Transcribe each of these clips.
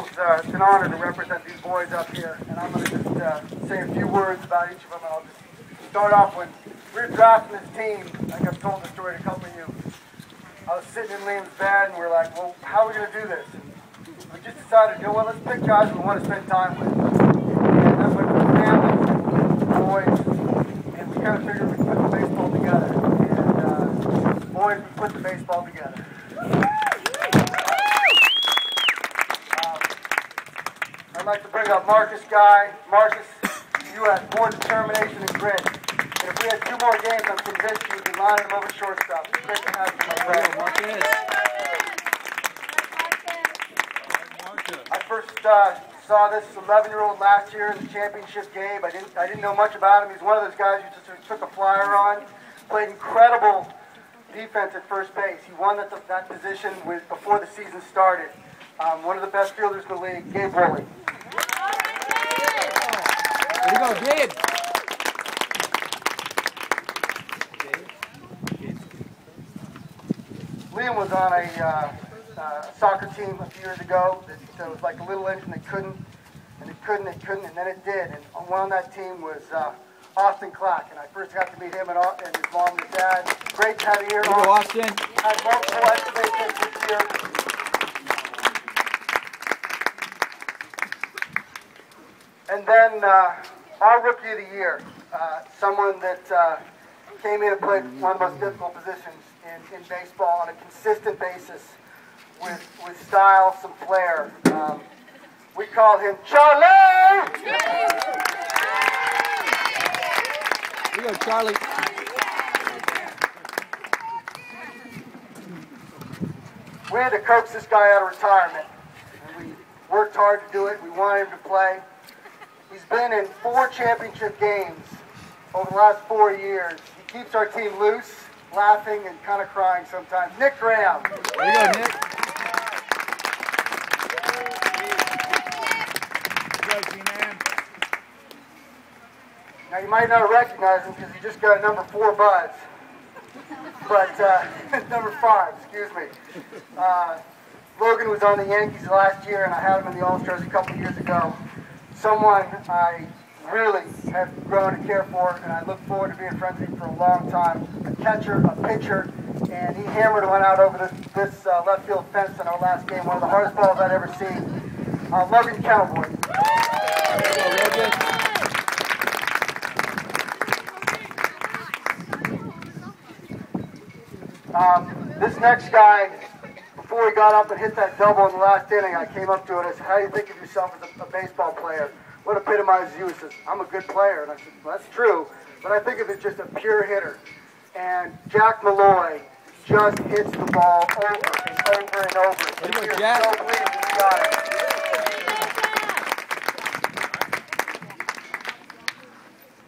it's an honor to represent these boys up here, and I'm going to just say a few words about each of them. I'll just start off when we were drafting this team. I think I've told the story to a couple of you. I was sitting in Liam's bed, and we're like, well, how are we going to do this? And we just decided, you know what, let's pick guys we want to spend time with. And that's what family, boys, and we kind of figured we'd put the baseball together. And boys, we put the baseball together. I'd like to bring up Marcus Guy. Marcus, you had more determination and grit. And if we had 2 more games, I'm convinced you'd be lining them over shortstop. It's great to have you, my friend. Marcus. I first saw this 11-year-old last year in the championship game. I didn't know much about him. He's one of those guys who just took a flyer on, played incredible defense at first base. He won that position before the season started. One of the best fielders in the league, Gabe Woolley. There you go, Gabe. Liam was on a soccer team a few years ago that was like a little engine that couldn't, and then it did. And one on that team was Austin Clack, and I first got to meet him and his mom and his dad. Great to have you here, Austin. Had multiple excavations this year. And then our Rookie of the Year, someone that came in and played one of the most difficult positions in baseball on a consistent basis with style, some flair. We call him Charlie! Here you go, Charlie. We had to coax this guy out of retirement. And we worked hard to do it. We wanted him to play. He's been in 4 championship games over the last 4 years. He keeps our team loose, laughing and kind of crying sometimes. Nick Graham. There you go, Nick. Now you might not recognize him because he just got a number 4 buzz. But, number 5, excuse me. Logan was on the Yankees last year, and I had him in the All-Stars a couple years ago. Someone I really have grown to care for, and I look forward to being friends with him for a long time. A catcher, a pitcher, and he hammered one out over this left field fence in our last game. One of the hardest balls I'd ever seen. Logan Cowboy. This next guy, before he got up and hit that double in the last inning, I came up to it and I said, how do you think of yourself as a baseball player? What epitomizes you? He says, I'm a good player. And I said, well, that's true, but I think of it just a pure hitter. And Jack Malloy just hits the ball over and over and over. And we are so pleased that he got it.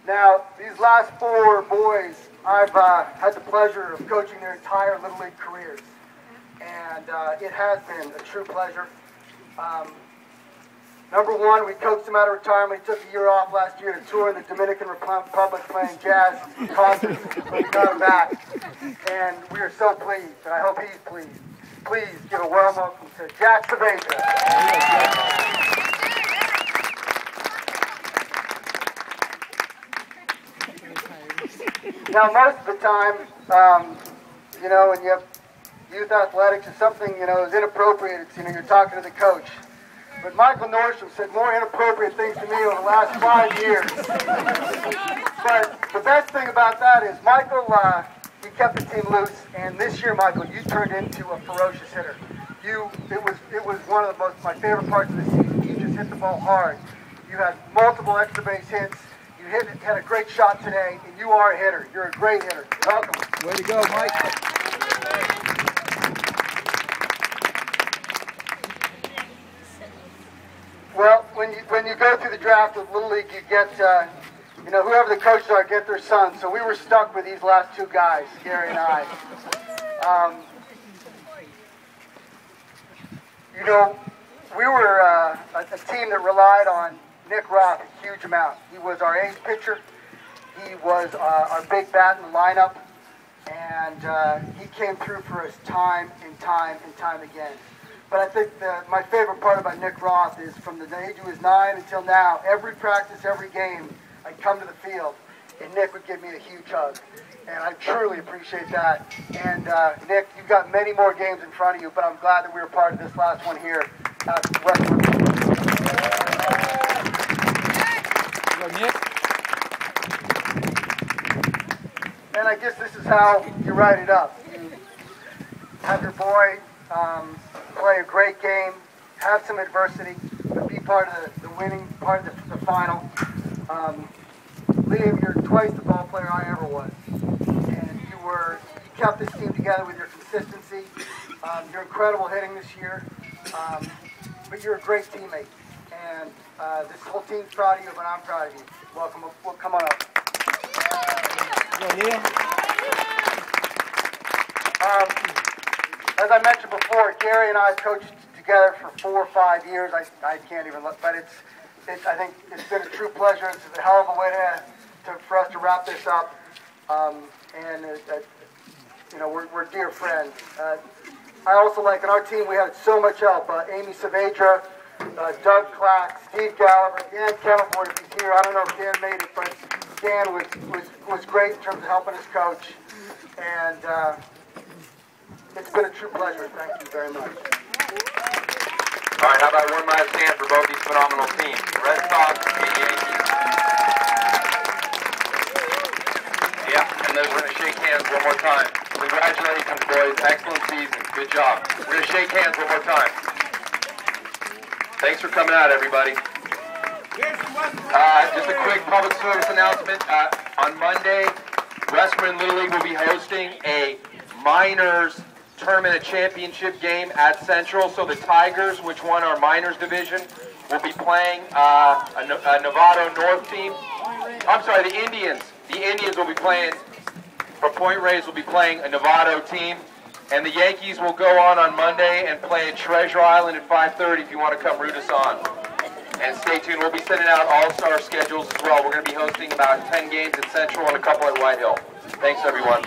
Now, these last 4 boys, I've had the pleasure of coaching their entire Little League careers. And it has been a true pleasure. Number 1, we coached him out of retirement. He took a year off last year to tour in the Dominican Republic playing jazz concerts, but we got him back. And we are so pleased, and I hope he's pleased. Please give a warm welcome to Jack Saavedra. Now, most of the time, you know, when you have youth athletics, is something, you know, is inappropriate. It's, you know, you're talking to the coach. But Michael Norsham said more inappropriate things to me over the last 5 years. But the best thing about that is Michael, he kept the team loose, and this year, Michael, you turned into a ferocious hitter. It was one of my favorite parts of the season. You just hit the ball hard. You had multiple extra base hits. You had a great shot today, and you are a hitter. You're a great hitter. Welcome. Way to go, Mike. Well, when you go through the draft with Little League, you get, you know, whoever the coaches are get their sons. So we were stuck with these last 2 guys, Gary and I. You know, we were a team that relied on Nick Roth a huge amount. He was our ace pitcher. He was our big bat in the lineup. And he came through for us time and time and time again. But I think my favorite part about Nick Roth is from the age he was 9 until now, every practice, every game, I'd come to the field, and Nick would give me a huge hug. And I truly appreciate that. And Nick, you've got many more games in front of you, but I'm glad that we were part of this last one here at Westwood. Go, Nick. And I guess this is how you write it up. You have your boy play a great game, have some adversity, but be part of the winning part of the final. Liam, you're twice the ball player I ever was. And you kept this team together with your consistency. You're incredible hitting this year. But you're a great teammate. And this whole team's proud of you, but I'm proud of you. Welcome. Well, come on up. Go, Liam. As I mentioned before, Gary and I have coached together for 4 or 5 years. I can't even look, but I think it's been a true pleasure. It's a hell of a way for us to wrap this up. You know, we're dear friends. I also like, in our team, we had so much help. Amy Saavedra, Doug Clack, Steve Gallagher, Dan Kellenford, if he's here. I don't know if Dan made it, but Dan was great in terms of helping us coach. And it's been a true pleasure. Thank you very much. All right, how about one last hand for both these phenomenal teams, Red Sox and Yankees. Yeah, and then we're going to shake hands one more time. Congratulations, boys. Excellent season. Good job. We're going to shake hands one more time. Thanks for coming out, everybody. Just a quick public service announcement. On Monday, Western Little League will be hosting a minors tournament championship game at Central. So the Tigers, which won our minors division, will be playing a Novato North team. I'm sorry, the Indians. The Indians will be playing, for Point Reyes will be playing a Novato team. And the Yankees will go on Monday and play at Treasure Island at 5:30 if you want to come root us on. And stay tuned, we'll be sending out all-star schedules as well. We're going to be hosting about 10 games at Central and a couple at White Hill. Thanks, everyone.